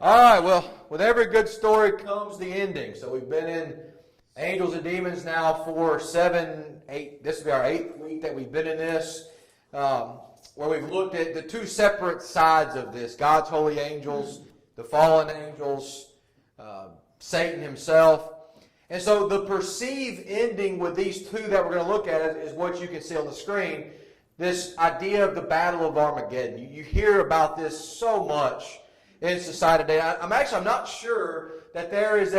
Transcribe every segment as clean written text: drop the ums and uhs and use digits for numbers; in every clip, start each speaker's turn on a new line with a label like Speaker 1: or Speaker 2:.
Speaker 1: All right, well, with every good story comes the ending. So we've been in Angels and Demons now for this will be our 8th week that we've been in this, where we've looked at the two separate sides of this, God's holy angels, the fallen angels, Satan himself. And so the perceived ending with these two that we're going to look at is what you can see on the screen, this idea of the Battle of Armageddon. You hear about this so much in society today. I'm not sure that there is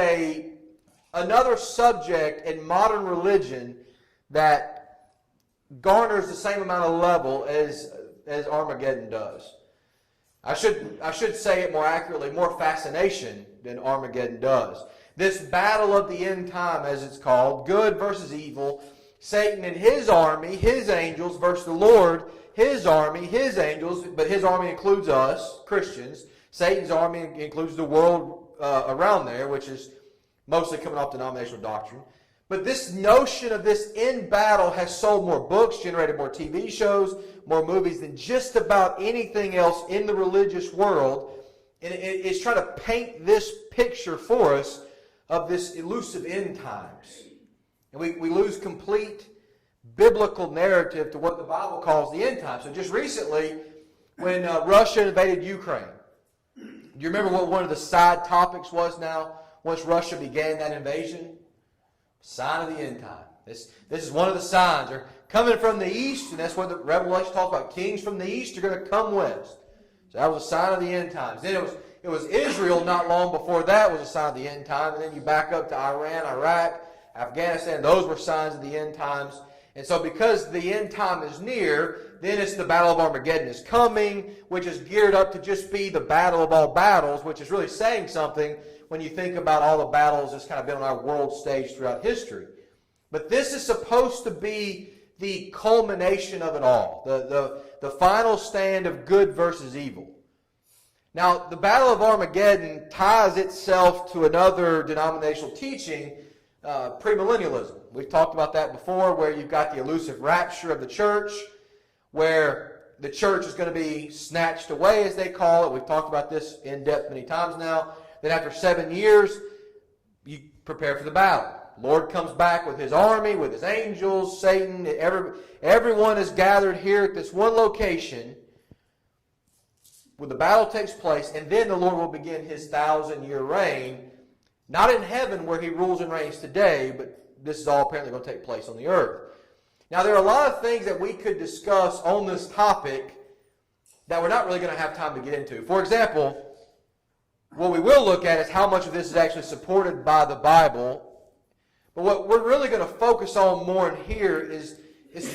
Speaker 1: another subject in modern religion that garners the same amount of level as Armageddon does. I should say it more accurately, more fascination than Armageddon does. This battle of the end time, as it's called, good versus evil, Satan and his army, his angels, versus the Lord, his army, his angels, but his army includes us, Christians. Satan's army includes the world around there, which is mostly coming off denominational doctrine. But this notion of this end battle has sold more books, generated more TV shows, more movies than just about anything else in the religious world. And it's trying to paint this picture for us of this elusive end times. And we lose complete biblical narrative to what the Bible calls the end times. So just recently, when Russia invaded Ukraine, do you remember what one of the side topics was now, once Russia began that invasion? Sign of the end time. This is one of the signs. They're coming from the east, and that's what the Revelation talks about. Kings from the east are going to come west. So that was a sign of the end times. Then it was Israel not long before that was a sign of the end time. And then you back up to Iran, Iraq, Afghanistan. Those were signs of the end times. And so because the end time is near, then it's the Battle of Armageddon is coming, which is geared up to just be the battle of all battles, which is really saying something when you think about all the battles that's kind of been on our world stage throughout history. But this is supposed to be the culmination of it all, the final stand of good versus evil. Now, the Battle of Armageddon ties itself to another denominational teaching, premillennialism. We've talked about that before, where you've got the elusive rapture of the church, where the church is going to be snatched away, as they call it. We've talked about this in depth many times now. Then after 7 years, you prepare for the battle. Lord comes back with his army, with his angels, Satan. Everyone is gathered here at this one location where the battle takes place, and then the Lord will begin his 1,000-year reign, not in heaven where he rules and reigns today, but this is all apparently going to take place on the earth. Now, there are a lot of things that we could discuss on this topic that we're not really going to have time to get into. For example, what we will look at is how much of this is actually supported by the Bible. But what we're really going to focus on more in here is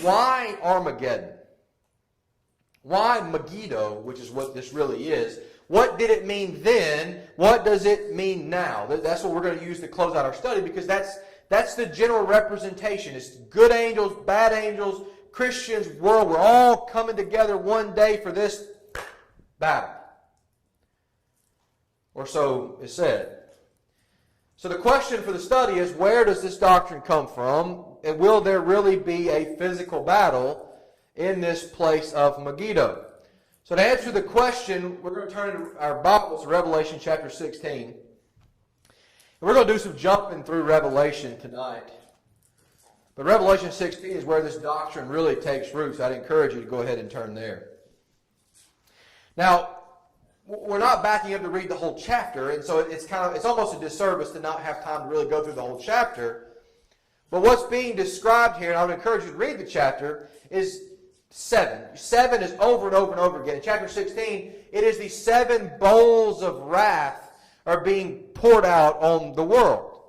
Speaker 1: why Armageddon? Why Megiddo, which is what this really is. What did it mean then? What does it mean now? That's what we're going to use to close out our study, because that's the general representation. It's good angels, bad angels, Christians, world. We're all coming together one day for this battle. Or so is said. So the question for the study is, where does this doctrine come from? And will there really be a physical battle in this place of Megiddo? So to answer the question, we're going to turn our Bibles to Revelation chapter 16. And we're going to do some jumping through Revelation tonight. But Revelation 16 is where this doctrine really takes root, so I'd encourage you to go ahead and turn there. Now, we're not backing up to read the whole chapter, and so it's almost a disservice to not have time to really go through the whole chapter. But what's being described here, and I would encourage you to read the chapter, is 7. 7 is over and over and over again. In chapter 16, it is the 7 bowls of wrath are being poured out on the world.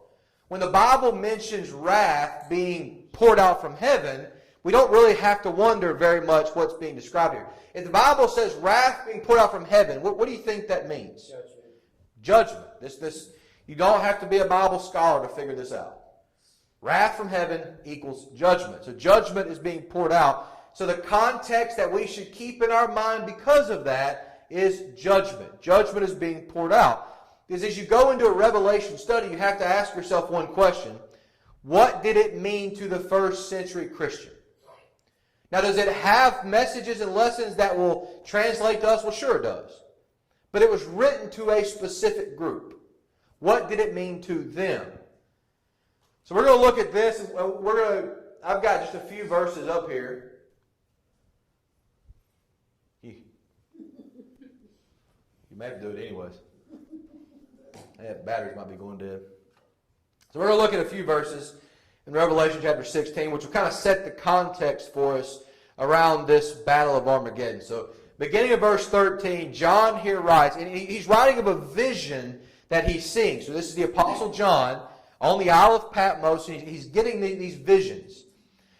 Speaker 1: When the Bible mentions wrath being poured out from heaven, we don't really have to wonder very much what's being described here. If the Bible says wrath being poured out from heaven, what do you think that means? Judgment. You don't have to be a Bible scholar to figure this out. Wrath from heaven equals judgment. So judgment is being poured out. So the context that we should keep in our mind because of that is judgment. Judgment is being poured out. Because as you go into a Revelation study, you have to ask yourself one question. What did it mean to the first century Christian? Now, does it have messages and lessons that will translate to us? Well, sure it does. but it was written to a specific group. What did it mean to them? So we're going to look at this, and I've got just a few verses up here. You may have to do it anyways. Yeah, batteries might be going dead. So we're going to look at a few verses in Revelation chapter 16, which will kind of set the context for us around this Battle of Armageddon. So beginning of verse 13, John here writes, and he's writing of a vision that he's seeing. So this is the Apostle John on the Isle of Patmos, and he's getting these visions.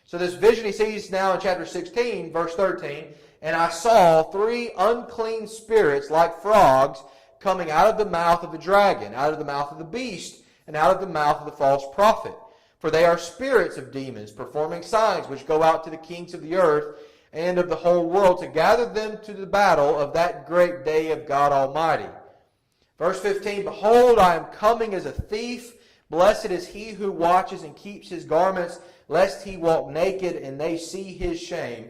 Speaker 1: So this vision he sees now in chapter 16, verse 13, and I saw 3 unclean spirits like frogs coming out of the mouth of the dragon, out of the mouth of the beast, and out of the mouth of the false prophet. For they are spirits of demons, performing signs which go out to the kings of the earth and of the whole world to gather them to the battle of that great day of God Almighty. Verse 15, Behold, I am coming as a thief. Blessed is he who watches and keeps his garments, lest he walk naked and they see his shame.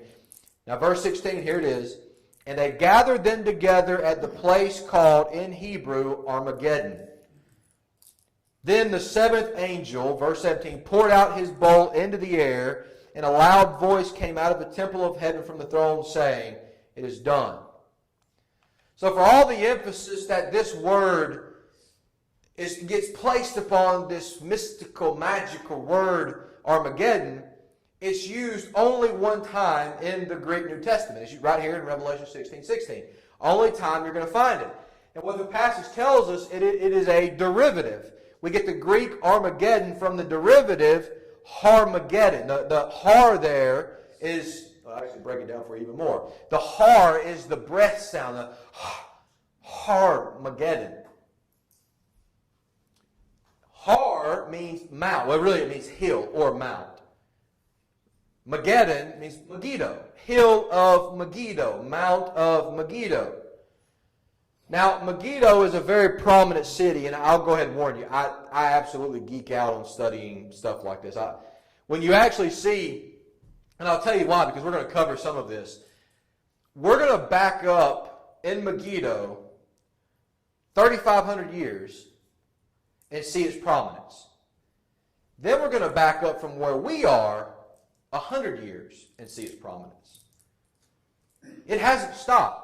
Speaker 1: Now verse 16, here it is. And they gathered them together at the place called in Hebrew Armageddon. Then the 7th angel, verse 17, poured out his bowl into the air, and a loud voice came out of the temple of heaven from the throne, saying, It is done. So for all the emphasis that this word gets placed upon this mystical, magical word, Armageddon, it's used only one time in the Greek New Testament. It's right here in Revelation 16:16. Only time you're going to find it. And what the passage tells us, it is a derivative. We get the Greek Armageddon from the derivative Harmageddon. The har there is, I'll actually break it down for you even more. The har is the breath sound, the Harmageddon. Har means mount. Well, really it means hill or mount. Mageddon means Megiddo. Hill of Megiddo. Mount of Megiddo. Now, Megiddo is a very prominent city, and I'll go ahead and warn you, I absolutely geek out on studying stuff like this. When you actually see, and I'll tell you why, because we're going to cover some of this, we're going to back up in Megiddo 3,500 years and see its prominence. Then we're going to back up from where we are 100 years and see its prominence. It hasn't stopped.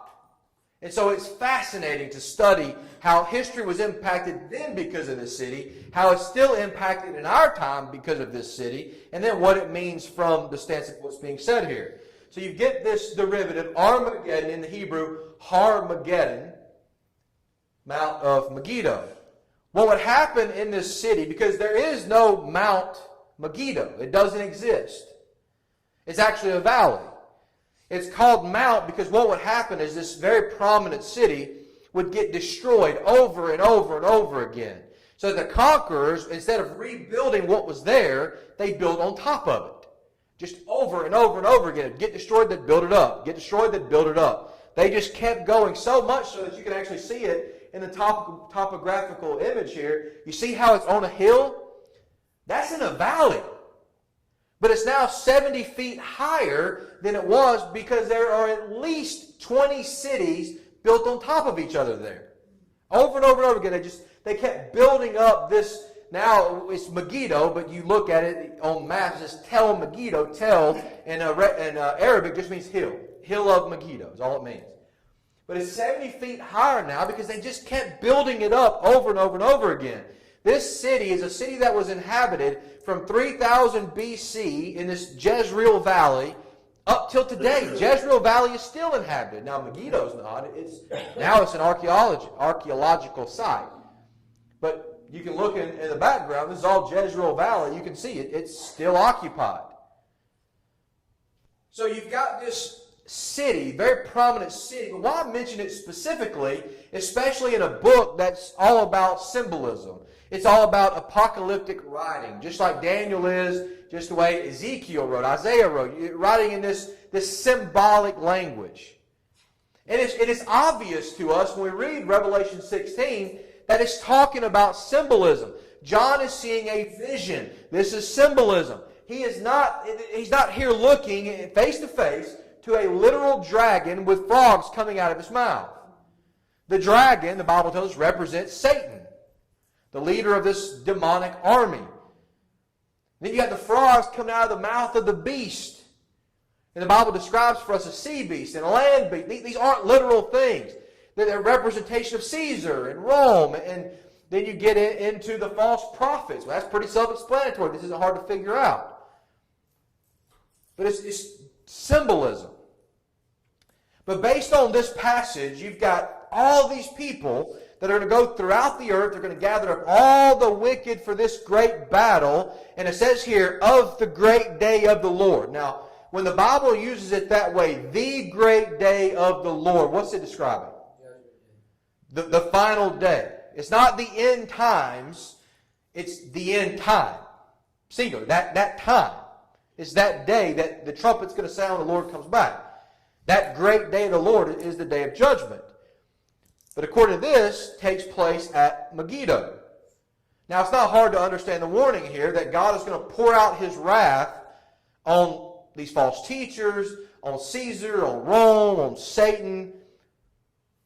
Speaker 1: And so it's fascinating to study how history was impacted then because of this city, how it's still impacted in our time because of this city, and then what it means from the stance of what's being said here. So you get this derivative, Armageddon, in the Hebrew, Harmageddon, Mount of Megiddo. What would happen in this city, because there is no Mount Megiddo, it doesn't exist. It's actually a valley. It's called Mount because what would happen is this very prominent city would get destroyed over and over and over again. So the conquerors, instead of rebuilding what was there, they built on top of it. Just over and over and over again. Get destroyed, they'd build it up. Get destroyed, they'd build it up. They just kept going so much so that you can actually see it in the topographical image here. You see how it's on a hill? That's in a valley. But it's now 70 feet higher than it was because there are at least 20 cities built on top of each other there. Over and over and over again, they kept building up this. Now it's Megiddo, but you look at it on maps, it's Tel Megiddo. Tel in Arabic just means hill. Hill of Megiddo is all it means. But it's 70 feet higher now because they just kept building it up over and over and over again. This city is a city that was inhabited from 3000 BC in this Jezreel Valley up till today. Jezreel Valley is still inhabited. Now Megiddo's not. Now it's an archaeological site. But you can look in the background. This is all Jezreel Valley. You can see it. It's still occupied. So you've got this city, very prominent city. But why I mention it specifically, especially in a book that's all about symbolism. It's all about apocalyptic writing, just like Daniel is, just the way Ezekiel wrote, Isaiah wrote, writing in this symbolic language. And it is obvious to us when we read Revelation 16 that it's talking about symbolism. John is seeing a vision. This is symbolism. He's not here looking face to face to a literal dragon with frogs coming out of his mouth. The dragon, the Bible tells us, represents Satan, the leader of this demonic army. Then you got the frogs coming out of the mouth of the beast. And the Bible describes for us a sea beast and a land beast. These aren't literal things. They're a representation of Caesar and Rome. And then you get into the false prophets. Well, that's pretty self-explanatory. This isn't hard to figure out. But it's symbolism. But based on this passage, you've got all these people that are going to go throughout the earth. They're going to gather up all the wicked for this great battle. And it says here, of the great day of the Lord. Now, when the Bible uses it that way, the great day of the Lord, what's it describing? The final day. It's not the end times. It's the end time. Singular. That time. It's that day that the trumpet's going to sound and the Lord comes back. That great day of the Lord is the day of judgment. But according to this, takes place at Megiddo. Now, it's not hard to understand the warning here that God is going to pour out His wrath on these false teachers, on Caesar, on Rome, on Satan.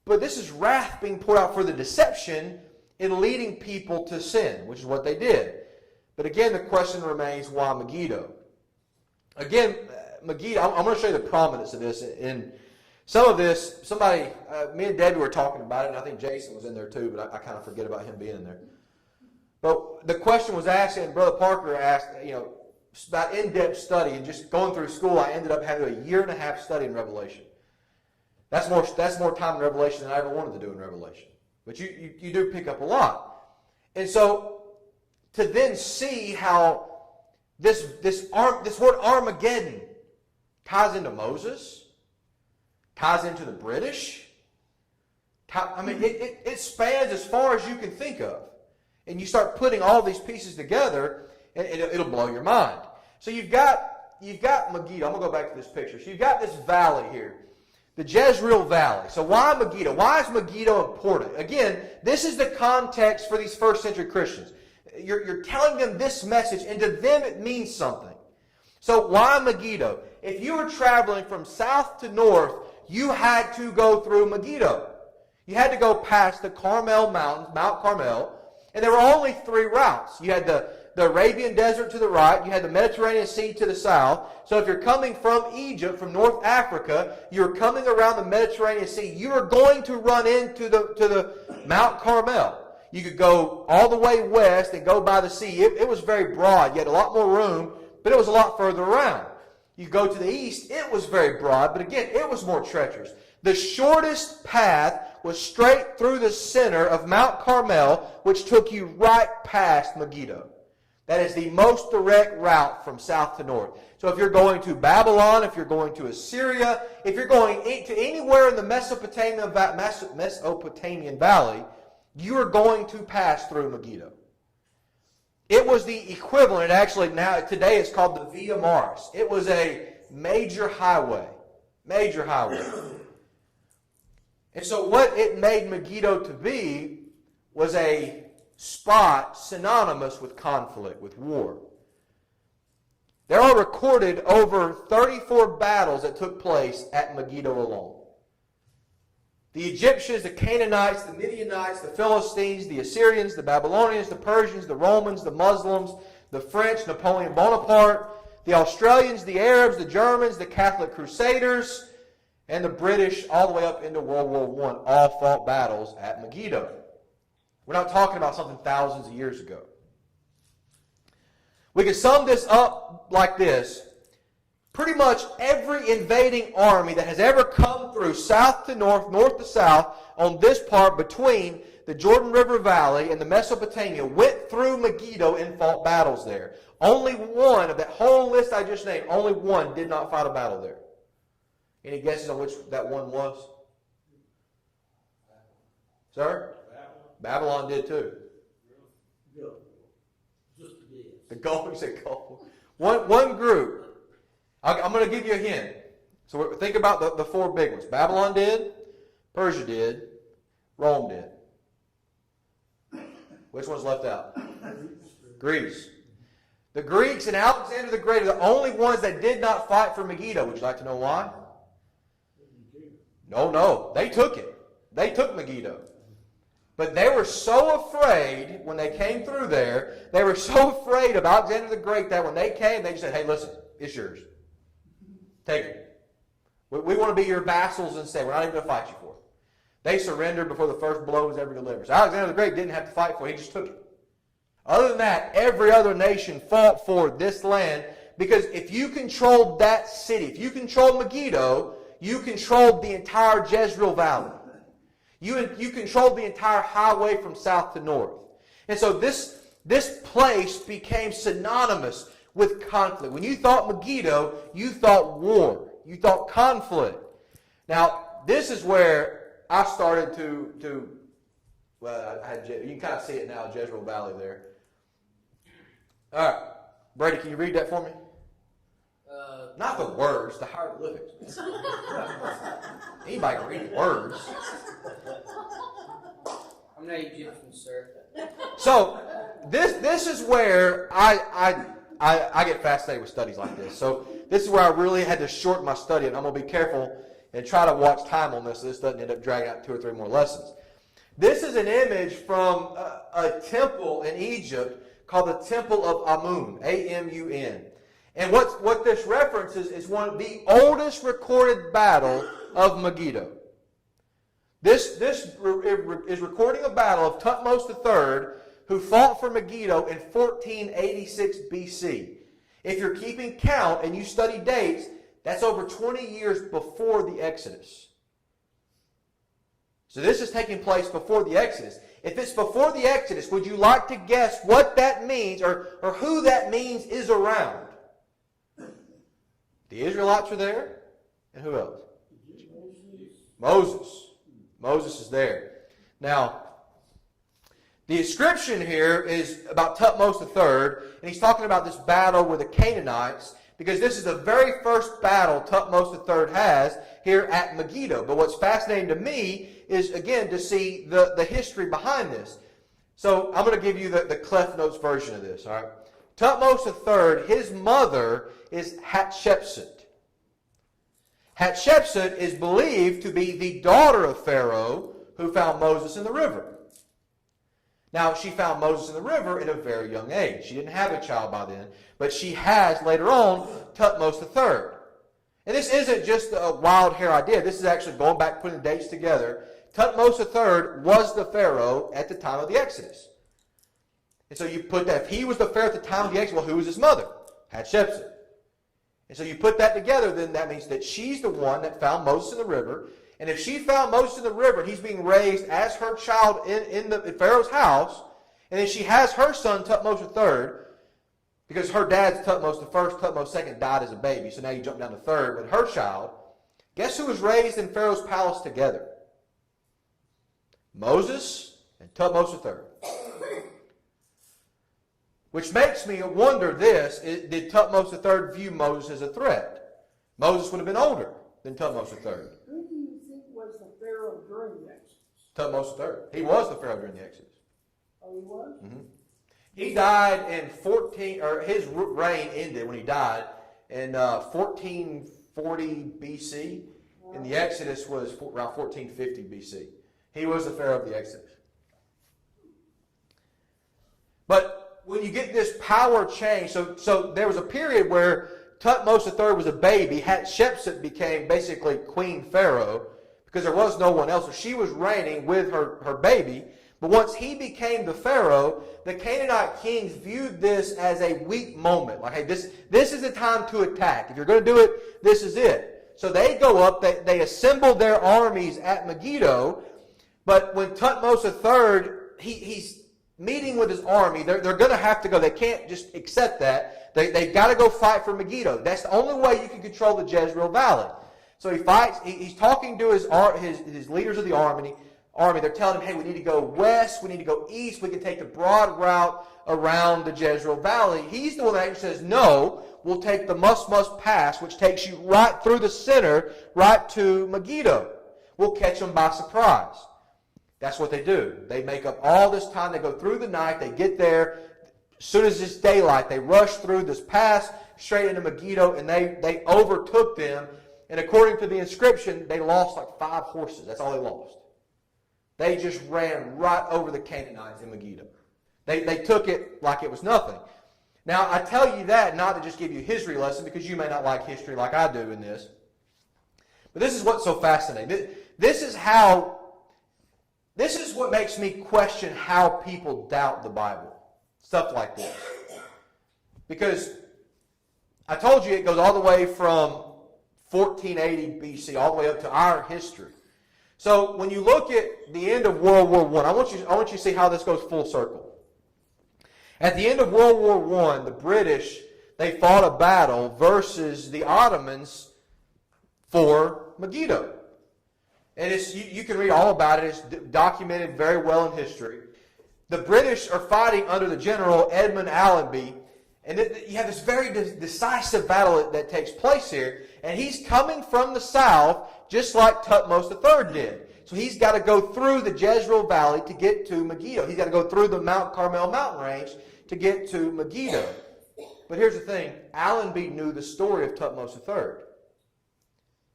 Speaker 1: But this is wrath being poured out for the deception in leading people to sin, which is what they did. But again, the question remains, why Megiddo? Again, Megiddo, I'm going to show you the prominence of this. In some of this, me and Debbie were talking about it, and I think Jason was in there too, but I kind of forget about him being in there. But the question was asked, and Brother Parker asked, about in-depth study, and just going through school, I ended up having a 1.5 year studying Revelation. That's more time in Revelation than I ever wanted to do in Revelation. But you do pick up a lot. And so, to then see how this word Armageddon ties into Moses, ties into the British. It spans as far as you can think of. And you start putting all these pieces together, and it'll blow your mind. So you've got Megiddo. I'm going to go back to this picture. So you've got this valley here, the Jezreel Valley. So why Megiddo? Why is Megiddo important? Again, this is the context for these first century Christians. You're telling them this message, and to them it means something. So why Megiddo? If you were traveling from south to north, you had to go through Megiddo. You had to go past the Carmel Mountains, Mount Carmel, and there were only 3 routes. You had the Arabian Desert to the right, you had the Mediterranean Sea to the south. So if you're coming from Egypt, from North Africa, you're coming around the Mediterranean Sea, you are going to run into the Mount Carmel. You could go all the way west and go by the sea. It was very broad. You had a lot more room, but it was a lot further around. You go to the east, it was very broad, but again, it was more treacherous. The shortest path was straight through the center of Mount Carmel, which took you right past Megiddo. That is the most direct route from south to north. So if you're going to Babylon, if you're going to Assyria, if you're going to anywhere in the Mesopotamian Valley, you are going to pass through Megiddo. It was the equivalent, actually now today it's called the Via Maris. It was a major highway. Major highway. And so what it made Megiddo to be was a spot synonymous with conflict, with war. There are recorded over 34 battles that took place at Megiddo alone. The Egyptians, the Canaanites, the Midianites, the Philistines, the Assyrians, the Babylonians, the Persians, the Romans, the Muslims, the French, Napoleon Bonaparte, the Australians, the Arabs, the Germans, the Catholic Crusaders, and the British all the way up into World War I all fought battles at Megiddo. We're not talking about something thousands of years ago. We can sum this up like this. Pretty much every invading army that has ever come through south to north, north to south, on this part between the Jordan River Valley and the Mesopotamia went through Megiddo and fought battles there. Only one of that whole list I just named, only one did not fight a battle there. Any guesses on which that one was? Sir? Babylon did too. The gold, you said gold. One group. I'm going to give you a hint. So think about the 4 big ones. Babylon did, Persia did, Rome did. Which one's left out? Greece. The Greeks and Alexander the Great are the only ones that did not fight for Megiddo. Would you like to know why? No. They took it. They took Megiddo. But they were so afraid when they came through there, they were so afraid of Alexander the Great that when they came, they just said, hey, listen, it's yours. Take it. We want to be your vassals instead. We're not even going to fight you for it. They surrendered before the first blow was ever delivered. So Alexander the Great didn't have to fight for it. He just took it. Other than that, every other nation fought for this land, because if you controlled that city, if you controlled Megiddo, you controlled the entire Jezreel Valley. You controlled the entire highway from south to north. And so this place became synonymous with conflict. When you thought Megiddo, you thought war. You thought conflict. Now, this is where I started to you can kind of see it now, Jezreel Valley there. All right. Brady, can you read that for me? Not the words, the hieroglyphics. Anybody can read the words.
Speaker 2: I'm not Egyptian, sir.
Speaker 1: So, this is where I get fascinated with studies like this. So, this is where I really had to shorten my study, and I'm going to be careful and try to watch time on this so this doesn't end up dragging out 2 or 3 more lessons. This is an image from a temple in Egypt called the Temple of Amun, A-M-U-N. And what this references is one of the oldest recorded battle of Megiddo. This is recording a battle of Thutmose III, who fought for Megiddo in 1486 BC. If you're keeping count and you study dates, that's over 20 years before the Exodus. So this is taking place before the Exodus. If it's before the Exodus, would you like to guess what that means or who that means is around? The Israelites are there. And who else? Moses. Moses is there. Now, the inscription here is about Thutmose III, and he's talking about this battle with the Canaanites, because this is the very first battle Thutmose III has here at Megiddo. But what's fascinating to me is, again, to see the history behind this. So I'm going to give you the Cliff Notes version of this. All right. Thutmose III, his mother is Hatshepsut. Hatshepsut is believed to be the daughter of Pharaoh who found Moses in the river. Now, she found Moses in the river at a very young age. She didn't have a child by then, but she has, later on, Thutmose III. And this isn't just a wild hair idea. This is actually going back, putting the dates together. Thutmose III was the Pharaoh at the time of the Exodus. And so you put that, if he was the Pharaoh at the time of the Exodus, well, who was his mother? Hatshepsut. And so you put that together, then that means that she's the one that found Moses in the river. And if she found Moses in the river, he's being raised as her child in Pharaoh's house, and then she has her son, Thutmose III, because her dad's Thutmose I, Thutmose II died as a baby, so now you jump down to third with her child. Guess who was raised in Pharaoh's palace together? Moses and Thutmose III. Which makes me wonder this, did Thutmose III view Moses as a threat? Moses would have been older than Thutmose III.
Speaker 3: Who do you think was the Pharaoh during the Exodus?
Speaker 1: Thutmose III. He was the Pharaoh during the Exodus.
Speaker 3: Oh, he was?
Speaker 1: Mm-hmm. He died in his reign ended when he died in 1440 BC, and the Exodus was around 1450 BC. He was the Pharaoh of the Exodus. But when you get this power change, so there was a period where Thutmose III was a baby. Hatshepsut became basically Queen Pharaoh because there was no one else. So she was reigning with her baby. But once he became the Pharaoh, the Canaanite kings viewed this as a weak moment. Like, hey, this is the time to attack. If you're going to do it, this is it. So they go up, they assemble their armies at Megiddo. But when Thutmose III, he's meeting with his army, they're going to have to go. They can't just accept that. They've got to go fight for Megiddo. That's the only way you can control the Jezreel Valley. So he fights. He's talking to his leaders of the army. They're telling him, hey, we need to go west. We need to go east. We can take the broad route around the Jezreel Valley. He's the one that actually says, no, we'll take the Must Pass, which takes you right through the center, right to Megiddo. We'll catch them by surprise. That's what they do. They make up all this time. They go through the night. They get there. As soon as it's daylight, they rush through this pass straight into Megiddo, and they overtook them. And according to the inscription, they lost like 5 horses. That's all they lost. They just ran right over the Canaanites in Megiddo. They took it like it was nothing. Now, I tell you that not to just give you a history lesson, because you may not like history like I do in this. But this is what's so fascinating. This is what makes me question how people doubt the Bible. Stuff like this. Because I told you it goes all the way from 1480 BC all the way up to our history. So when you look at the end of World War I want you to see how this goes full circle. At the end of World War I, the British, they fought a battle versus the Ottomans for Megiddo. And you can read all about it. It's documented very well in history. The British are fighting under the general Edmund Allenby. And you have this very decisive battle that takes place here. And he's coming from the south, just like Thutmose III did. So he's got to go through the Jezreel Valley to get to Megiddo. He's got to go through the Mount Carmel mountain range to get to Megiddo. But here's the thing. Allenby knew the story of Thutmose III.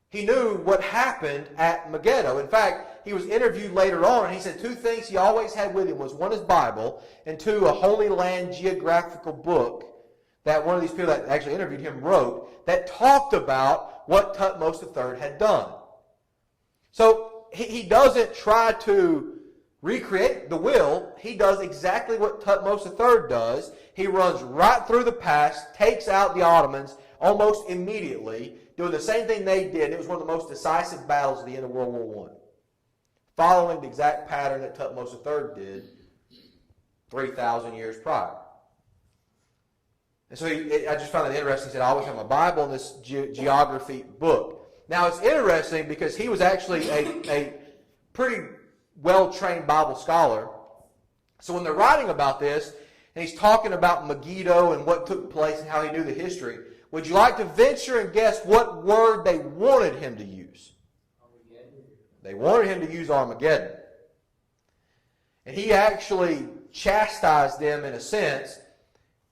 Speaker 1: He knew what happened at Megiddo. In fact, he was interviewed later on, and he said two things he always had with him was, one, his Bible, and two, a Holy Land geographical book that one of these people that actually interviewed him wrote that talked about what Thutmose III had done. So he doesn't try to recreate the will. He does exactly what Thutmose III does. He runs right through the pass, takes out the Ottomans almost immediately, doing the same thing they did. It was one of the most decisive battles at the end of World War I, following the exact pattern that Thutmose III did 3,000 years prior. And so I just found that interesting. He said, I always have my Bible and this geography book. Now, it's interesting because he was actually a pretty well-trained Bible scholar. So when they're writing about this, and he's talking about Megiddo and what took place and how he knew the history, would you like to venture and guess what word they wanted him to use? Armageddon. They wanted him to use Armageddon. And he actually chastised them in a sense,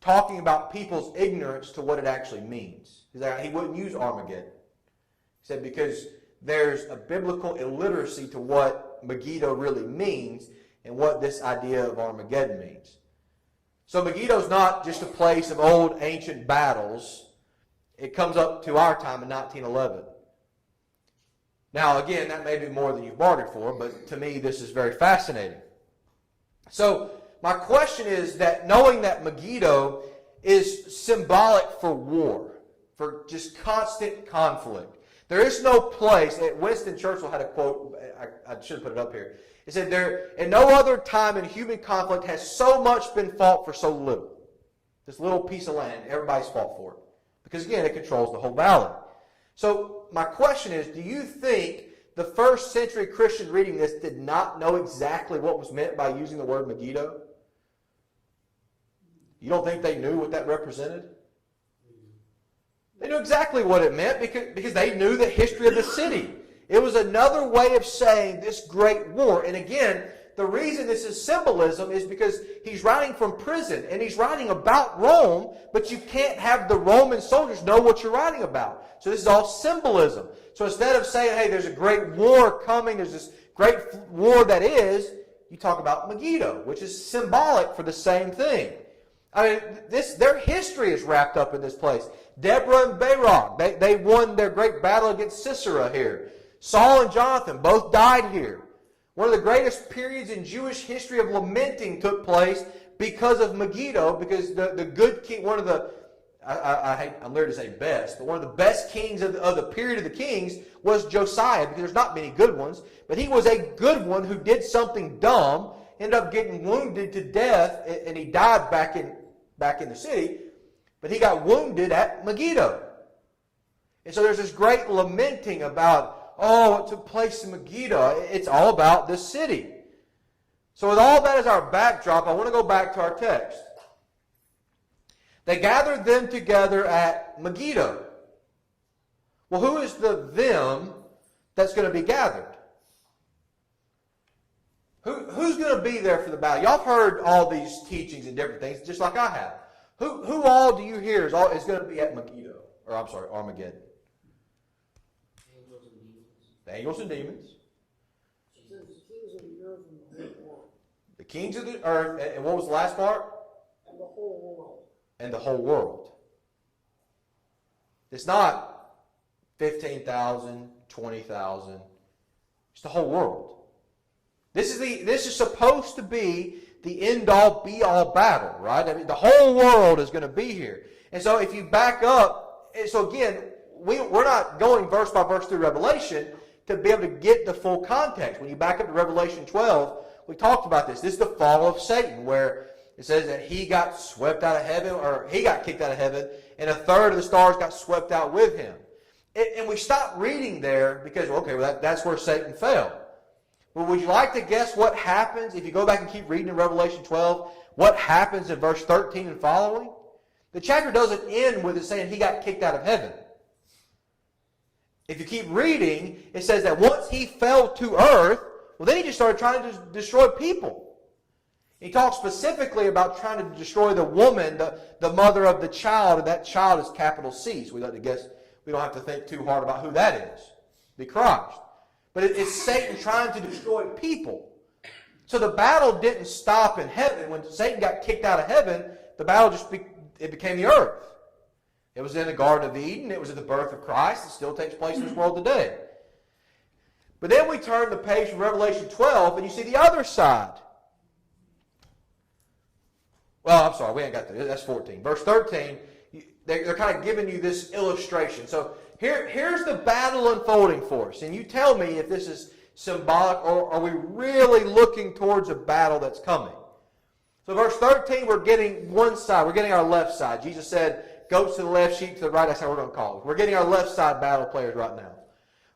Speaker 1: talking about people's ignorance to what it actually means. He wouldn't use Armageddon. He said because there's a biblical illiteracy to what Megiddo really means and what this idea of Armageddon means. So Megiddo is not just a place of old ancient battles. It comes up to our time in 1911. Now, again, that may be more than you bargained for, but to me this is very fascinating. So my question is that knowing that Megiddo is symbolic for war, for just constant conflict. There is no place, Winston Churchill had a quote, I should put it up here. He said, in no other time in human conflict has so much been fought for so little. This little piece of land, everybody's fought for it. Because again, it controls the whole valley. So my question is, do you think the first century Christian reading this did not know exactly what was meant by using the word Megiddo? You don't think they knew what that represented? They knew exactly what it meant because they knew the history of the city. It was another way of saying this great war. And again, the reason this is symbolism is because he's writing from prison and he's writing about Rome, but you can't have the Roman soldiers know what you're writing about. So this is all symbolism. So instead of saying, hey, there's a great war coming, there's this great war that is, you talk about Megiddo, which is symbolic for the same thing. I mean, their history is wrapped up in this place. Deborah and Barak, they won their great battle against Sisera here. Saul and Jonathan both died here. One of the greatest periods in Jewish history of lamenting took place because of Megiddo, because the good king, one of the, I'm leery to say best, but one of the best kings of the period of the kings was Josiah, because there's not many good ones, but he was a good one who did something dumb, ended up getting wounded to death, and he died back in the city, but he got wounded at Megiddo. And so there's this great lamenting about, oh, what took place in Megiddo. It's all about this city. So with all that as our backdrop, I want to go back to our text. They gathered them together at Megiddo. Well, who is the them that's going to be gathered? Who's going to be there for the battle? Y'all have heard all these teachings and different things, just like I have. Who all do you hear is going to be at Megiddo? Or I'm sorry, Armageddon.
Speaker 2: Angels and demons.
Speaker 1: The angels and demons.
Speaker 3: It says kings of the earth and
Speaker 1: kings of the earth, and what was the last part?
Speaker 3: And the whole world.
Speaker 1: And the whole world. It's not 15,000, 20,000. It's the whole world. This is supposed to be the end-all, be-all battle, right? I mean, the whole world is going to be here. And so if you back up, so again, we're not going verse by verse through Revelation to be able to get the full context. When you back up to Revelation 12, we talked about this. This is the fall of Satan, where it says that he got swept out of heaven, or he got kicked out of heaven, and a third of the stars got swept out with him. And we stopped reading there because, okay, well, that's where Satan fell. Well, would you like to guess what happens if you go back and keep reading in Revelation 12? What happens in verse 13 and following? The chapter doesn't end with it saying he got kicked out of heaven. If you keep reading, it says that once he fell to earth, well, then he just started trying to destroy people. He talks specifically about trying to destroy the woman, the mother of the child, and that child is capital C. So we like to guess, we don't have to think too hard about who that is. Be Christ. But it's Satan trying to destroy people. So the battle didn't stop in heaven. When Satan got kicked out of heaven, the battle it became the earth. It was in the Garden of Eden. It was at the birth of Christ. It still takes place in this world today. But then we turn the page from Revelation 12, and you see the other side. Well, I'm sorry, we ain't got that. That's 14. Verse 13, they're kind of giving you this illustration. So here's the battle unfolding for us. And you tell me if this is symbolic or are we really looking towards a battle that's coming. So verse 13, we're getting one side. We're getting our left side. Jesus said, goats to the left, sheep to the right. That's how we're going to call it. We're getting our left side battle players right now.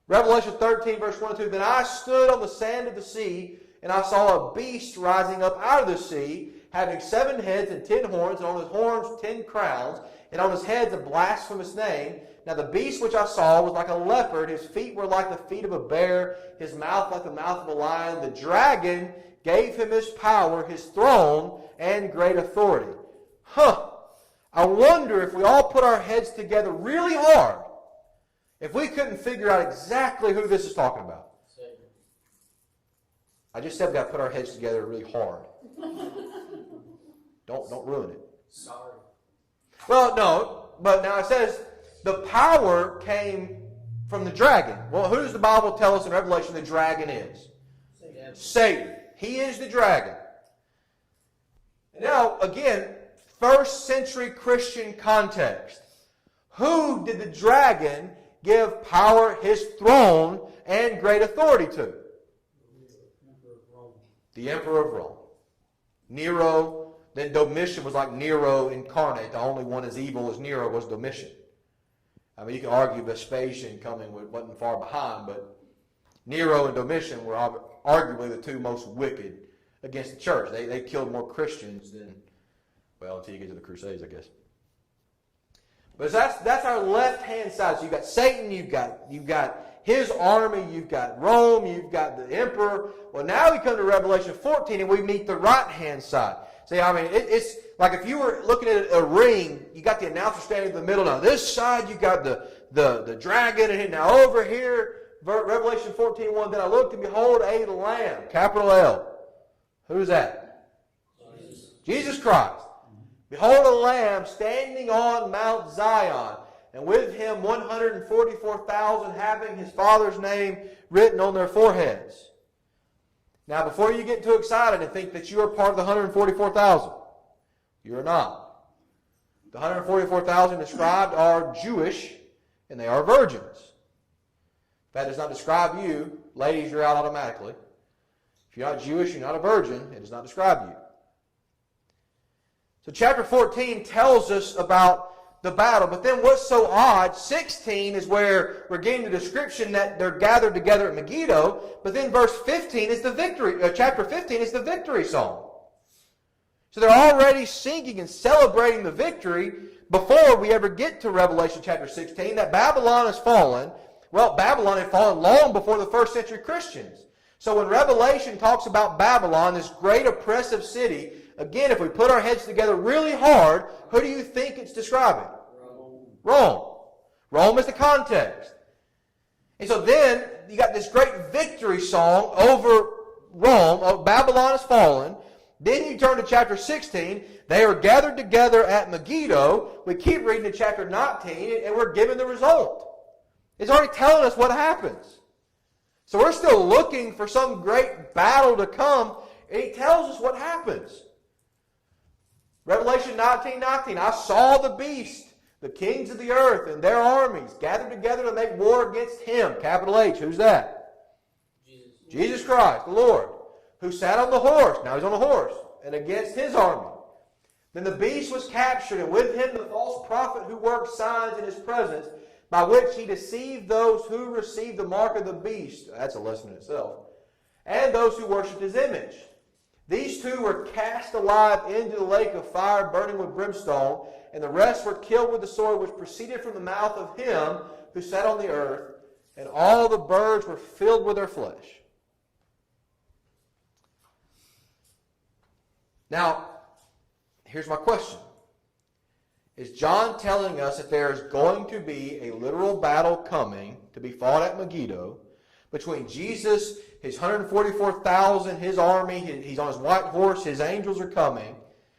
Speaker 1: Revelation 13, verse 1 and 2. Then I stood on the sand of the sea, and I saw a beast rising up out of the sea, having 7 heads and 10 horns, and on his horns 10 crowns, and on his heads a blasphemous name. Now the beast which I saw was like a leopard. His feet were like the feet of a bear, his mouth like the mouth of a lion. The dragon gave him his power, his throne, and great authority. I wonder if we all put our heads together really hard, if we couldn't figure out exactly who this is talking about. I just said we've got to put our heads together really hard. Don't ruin it.
Speaker 2: Sorry.
Speaker 1: Well, no, but now it says the power came from the dragon. Well, who does the Bible tell us in Revelation the dragon is? Satan. He is the dragon. And now, again, first century Christian context. Who did the dragon give power, his throne, and great authority to? The Emperor of Rome. Nero. Then Domitian was like Nero incarnate. The only one as evil as Nero was Domitian. I mean, you can argue Vespasian wasn't far behind, but Nero and Domitian were arguably the two most wicked against the church. They killed more Christians than, well, until you get to the Crusades, I guess. But that's our left-hand side. So you've got Satan, you've got his army, you've got Rome, you've got the emperor. Well, now we come to Revelation 14 and we meet the right-hand side. See, I mean, it's like if you were looking at a ring, you got the announcer standing in the middle. Now this side, you got the dragon, and now over here, Revelation 14:1. Then I looked and behold a lamb, capital L. Who's that? Jesus Christ. Behold a lamb standing on Mount Zion, and with him 144,000 having his Father's name written on their foreheads. Now, before you get too excited and think that you are part of the 144,000, you are not. The 144,000 described are Jewish, and they are virgins. That does not describe you. Ladies, you're out automatically. If you're not Jewish, you're not a virgin, it does not describe you. So chapter 14 tells us about the battle. But then what's so odd, 16 is where we're getting the description that they're gathered together at Megiddo. But then verse 15 is the victory, chapter 15 is the victory song. So they're already singing and celebrating the victory before we ever get to Revelation chapter 16, that Babylon has fallen. Well, Babylon had fallen long before the first century Christians. So when Revelation talks about Babylon, this great oppressive city, again, if we put our heads together really hard, who do you think it's describing? Rome. Rome is the context. And so then you got this great victory song over Rome. Oh, Babylon has fallen. Then you turn to chapter 16. They are gathered together at Megiddo. We keep reading to chapter 19, and we're given the result. It's already telling us what happens. So we're still looking for some great battle to come, and he tells us what happens. Revelation 19:19. I saw the beast, the kings of the earth, and their armies gathered together to make war against him. Capital H. Who's that? Jesus Christ, the Lord, who sat on the horse. Now he's on a horse. And against his army. Then the beast was captured, and with him the false prophet who worked signs in his presence, by which he deceived those who received the mark of the beast. That's a lesson in itself. And those who worshipped his image. These two were cast alive into the lake of fire burning with brimstone, and the rest were killed with the sword which proceeded from the mouth of him who sat on the earth, and all the birds were filled with their flesh. Now, here's my question. Is John telling us that there is going to be a literal battle coming to be fought at Megiddo between Jesus, his 144,000, his army, he's on his white horse, his angels are coming,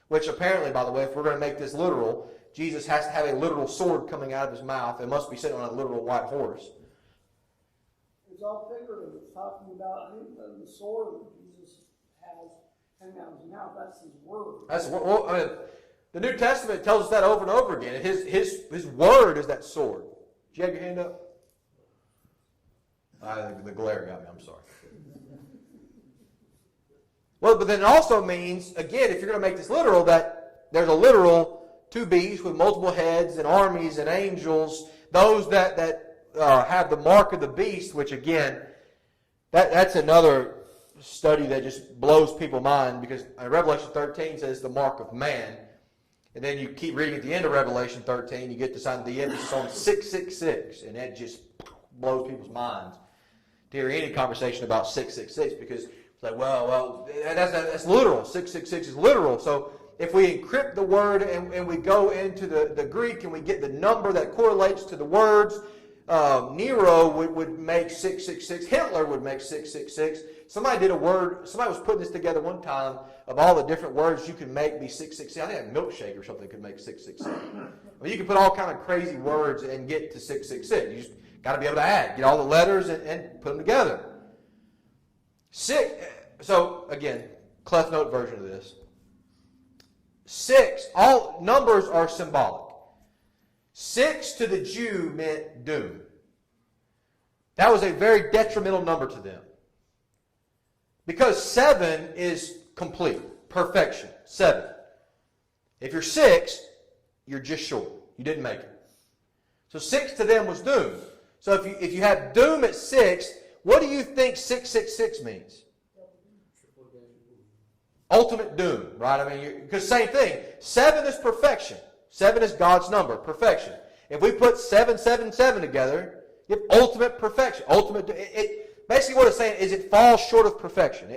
Speaker 1: which apparently, by the way, if we're going to make this literal, Jesus has to have a literal sword coming out of his mouth and must be sitting on a literal white horse.
Speaker 3: It's all figurative. It's talking about the sword that Jesus has hanging out of his mouth. That's his word.
Speaker 1: I mean, the New Testament tells us that over and over again. His word is that sword. Did you have your hand up? The glare got me. I'm sorry. Well, but then it also means, again, if you're going to make this literal, that there's a literal two beasts with multiple heads and armies and angels. Those that have the mark of the beast, which again, that's another study that just blows people's mind, because Revelation 13 says the mark of man. And then you keep reading at the end of Revelation 13, you get to the emphasis on 666, and that just blows people's minds to hear any conversation about 666, because it's like, well, that's literal. 666 is literal. So if we encrypt the word and we go into the Greek and we get the number that correlates to the words, Nero would make 666. Hitler would make 666. Somebody was putting this together one time of all the different words you can make be 666. I think a milkshake or something could make 666. I mean, you can put all kind of crazy words and get to 666. You just got to be able to add. Get all the letters and put them together. So, again, Clef Note version of this. 6, all numbers are symbolic. 6 to the Jew meant doom. That was a very detrimental number to them. Because 7 is complete, perfection. 7. If you're 6, you're just short. You didn't make it. So 6 to them was doom. So if you have doom at 6, what do you think 666 means? Ultimate doom, right? I mean, because same thing. 7 is perfection. 7 is God's number, perfection. If we put 777 together, you have ultimate perfection. Basically what it's saying is it falls short of perfection.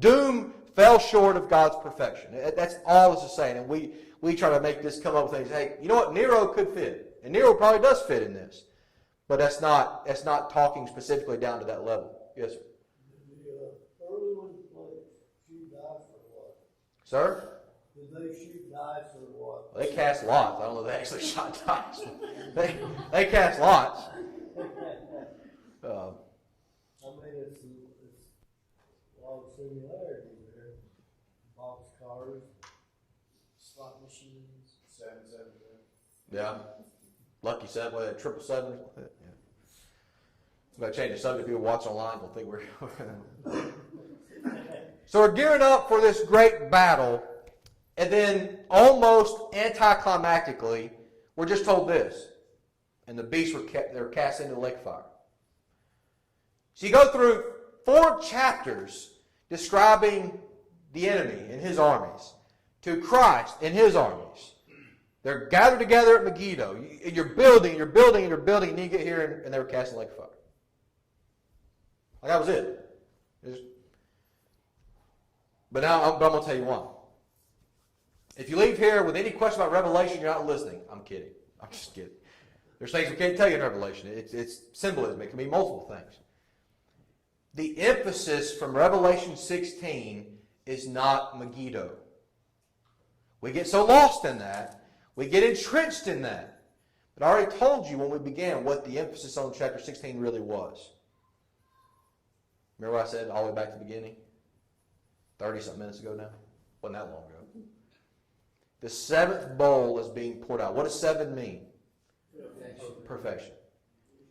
Speaker 1: Doom fell short of God's perfection. That's all this is saying. And we try to make this come up with things. Hey, you know what? Nero could fit. And Nero probably does fit in this. But that's not talking specifically down to that level. Yes, sir.
Speaker 4: The early ones shoot dice or what?
Speaker 1: Sir?
Speaker 4: Did they shoot dice or what?
Speaker 1: Well, they cast lots. I don't know if they actually shot dice. They cast lots.
Speaker 4: I mean, it's a lot of similarities there. Box cars,
Speaker 2: Slot machines.
Speaker 4: 777.
Speaker 1: Yeah. Lucky 7, what, 777 or something? Yeah. I'm going to change the subject. People watch online will think we're... So we're gearing up for this great battle, and then almost anticlimactically, we're just told this. And the beasts were cast into the lake of fire. So you go through 4 chapters describing the enemy and his armies, to Christ and his armies. They're gathered together at Megiddo. You're building, and then you get here and they were cast in the lake of fire. Like that was it. But I'm going to tell you one. If you leave here with any question about Revelation, you're not listening. I'm kidding. I'm just kidding. There's things we can't tell you in Revelation. It's symbolism. It can be multiple things. The emphasis from Revelation 16 is not Megiddo. We get so lost in that. We get entrenched in that. But I already told you when we began what the emphasis on chapter 16 really was. Remember what I said all the way back to the beginning? 30-something minutes ago now? Wasn't that long ago. The seventh bowl is being poured out. What does seven mean? Perfection.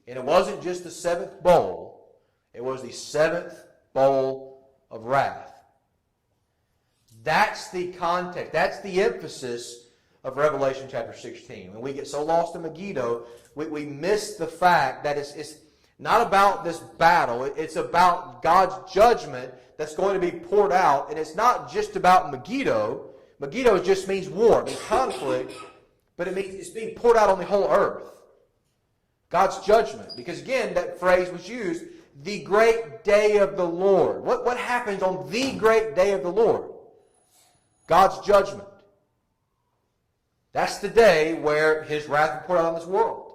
Speaker 1: And it wasn't just the seventh bowl. It was the seventh bowl of wrath. That's the context. That's the emphasis of Revelation chapter 16. When we get so lost in Megiddo, we miss the fact that it's not about this battle. It's about God's judgment that's going to be poured out. And it's not just about Megiddo. Megiddo just means war. It means conflict. But it means it's being poured out on the whole earth. God's judgment. Because again, that phrase was used, the great day of the Lord. What happens on the great day of the Lord? God's judgment. That's the day where His wrath will pour out on this world.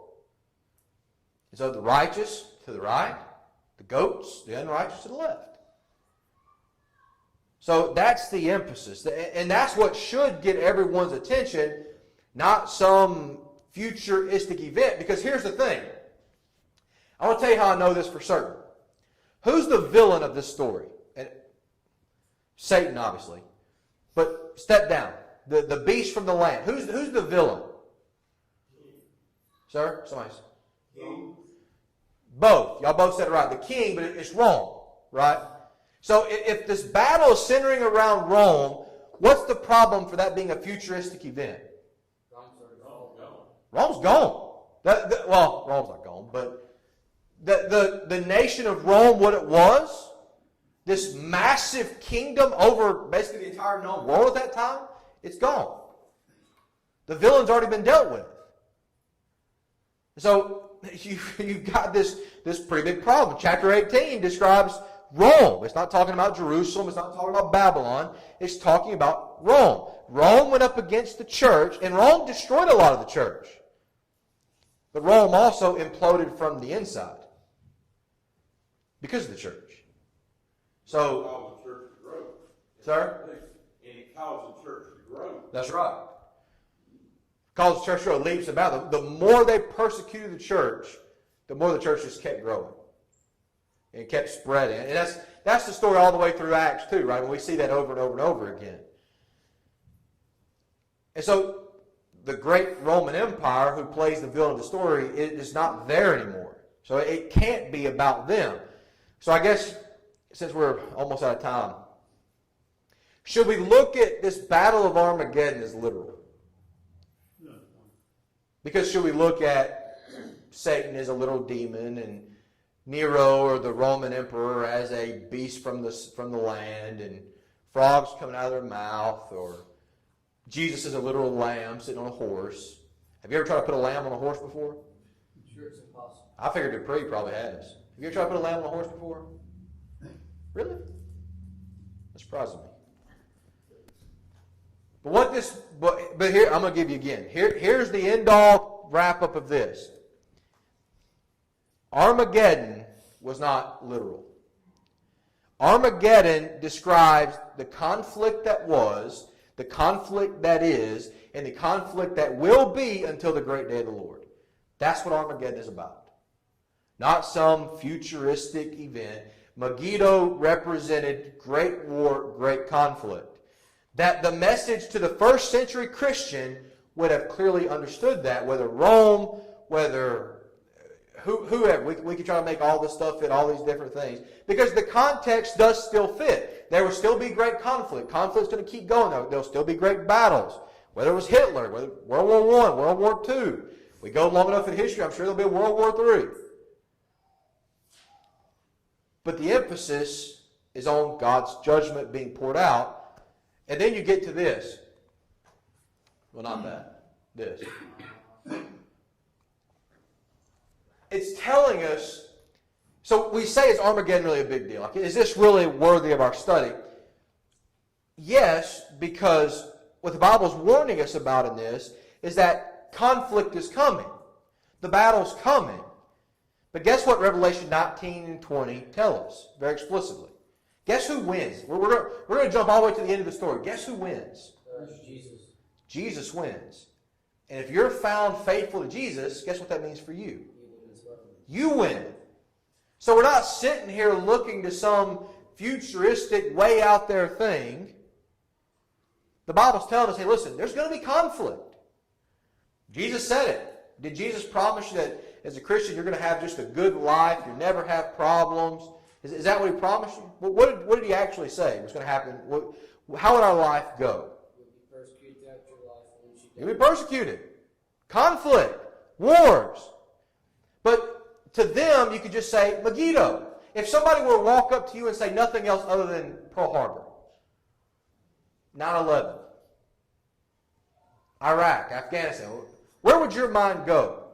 Speaker 1: And so the righteous to the right, the goats, the unrighteous to the left. So that's the emphasis. And that's what should get everyone's attention, not some futuristic event. Because here's the thing. I want to tell you how I know this for certain. Who's the villain of this story? And Satan, obviously. But step down. The beast from the land. Who's the villain? Sir? Somebody say.
Speaker 4: King.
Speaker 1: Both. Y'all both said it right. The king, but it's wrong. Right? So if this battle is centering around Rome, what's the problem for that being a futuristic event? Rome's gone. Well, Rome's not gone, but the nation of Rome, what it was, this massive kingdom over basically the entire known world at that time, it's gone. The villain's already been dealt with. So you've got this pretty big problem. Chapter 18 describes Rome. It's not talking about Jerusalem. It's not talking about Babylon. It's talking about Rome. Rome went up against the church, and Rome destroyed a lot of the church. But Rome also imploded from the inside because of the church. So,
Speaker 5: Caused the church to grow.
Speaker 1: Sir?
Speaker 5: And it caused the church to grow.
Speaker 1: That's right. Caused the church to grow leaps and bounds. The more they persecuted the church, the more the church just kept growing. And it kept spreading. And that's the story all the way through Acts too, right? When we see that over and over and over again. And so, the great Roman Empire, who plays the villain of the story, it is not there anymore. So it can't be about them. So I guess, since we're almost out of time, should we look at this Battle of Armageddon as literal? Because should we look at Satan as a little demon and Nero or the Roman emperor as a beast from the land and frogs coming out of their mouth, or Jesus is a literal lamb sitting on a horse? Have you ever tried to put a lamb on a horse before?
Speaker 2: I'm sure it's impossible.
Speaker 1: I figured Dupree probably has. Have you ever tried to put a lamb on a horse before? Really? That surprises me. But here, I'm going to give you again. Here's the end-all wrap-up of this. Armageddon was not literal. Armageddon describes the conflict that was, the conflict that is, and the conflict that will be until the great day of the Lord. That's what Armageddon is about. Not some futuristic event. Megiddo represented great war, great conflict. That the message to the first century Christian would have clearly understood that, whether Rome, whether whoever. We could try to make all this stuff fit, all these different things. Because the context does still fit. There will still be great conflict. Conflict's going to keep going. There'll still be great battles. Whether it was Hitler, whether World War I, World War II. We go long enough in history, I'm sure there'll be a World War III. But the emphasis is on God's judgment being poured out. And then you get to this. Well, not that. This. It's telling us, so we say, is Armageddon really a big deal? Like, is this really worthy of our study? Yes, because what the Bible's warning us about in this is that conflict is coming. The battle's coming. But guess what Revelation 19 and 20 tell us very explicitly? Guess who wins? We're going to jump all the way to the end of the story. Guess who wins?
Speaker 2: Jesus.
Speaker 1: Jesus wins. And if you're found faithful to Jesus, guess what that means for you? You win. So we're not sitting here looking to some futuristic, way out there thing. The Bible's telling us, hey, listen, there's going to be conflict. Jesus said it. Did Jesus promise you that as a Christian you're going to have just a good life, you'll never have problems? Is that what he promised you? Well, what did he actually say was going to happen? How would our life go?
Speaker 2: You'll be persecuted throughout your life. Once you
Speaker 1: You'll be persecuted. Conflict. Wars. But to them, you could just say, Megiddo. If somebody were to walk up to you and say nothing else other than Pearl Harbor, 9/11, Iraq, Afghanistan, where would your mind go?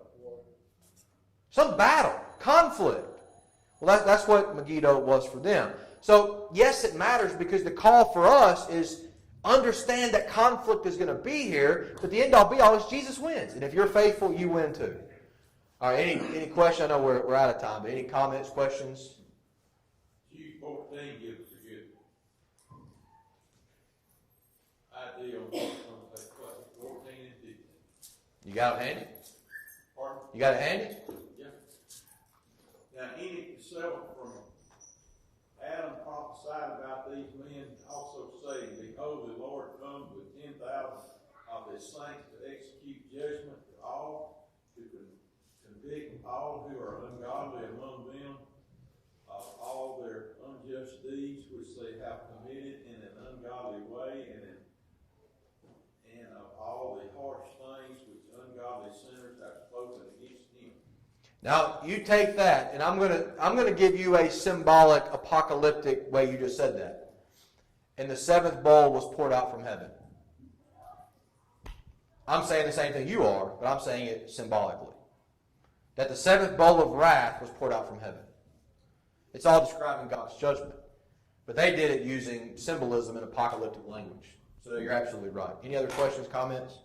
Speaker 1: Some battle, conflict. Well, that's what Megiddo was for them. So, yes, it matters because the call for us is understand that conflict is going to be here, but the end-all be-all is Jesus wins. And if you're faithful, you win too. All right, any question? I know we're out of time, but any comments, questions?
Speaker 5: Jude 14 gives us a good idea on what's going to take place. 14 and 15.
Speaker 1: You got it handy?
Speaker 5: Pardon?
Speaker 1: You got it handy?
Speaker 5: Yeah. Now, Enoch the seventh from Adam prophesied about these men, also saying, Behold, the Lord comes with 10,000 of his saints to execute judgment to all, to convict all who are ungodly among them of all their unjust deeds which they have committed in an ungodly way, and of all the harsh things which ungodly sinners have spoken against him.
Speaker 1: Now, you take that, and I'm going to give you a symbolic, apocalyptic way you just said that. And the seventh bowl was poured out from heaven. I'm saying the same thing you are, but I'm saying it symbolically. That the seventh bowl of wrath was poured out from heaven. It's all describing God's judgment. But they did it using symbolism and apocalyptic language. So you're absolutely right. Any other questions, comments?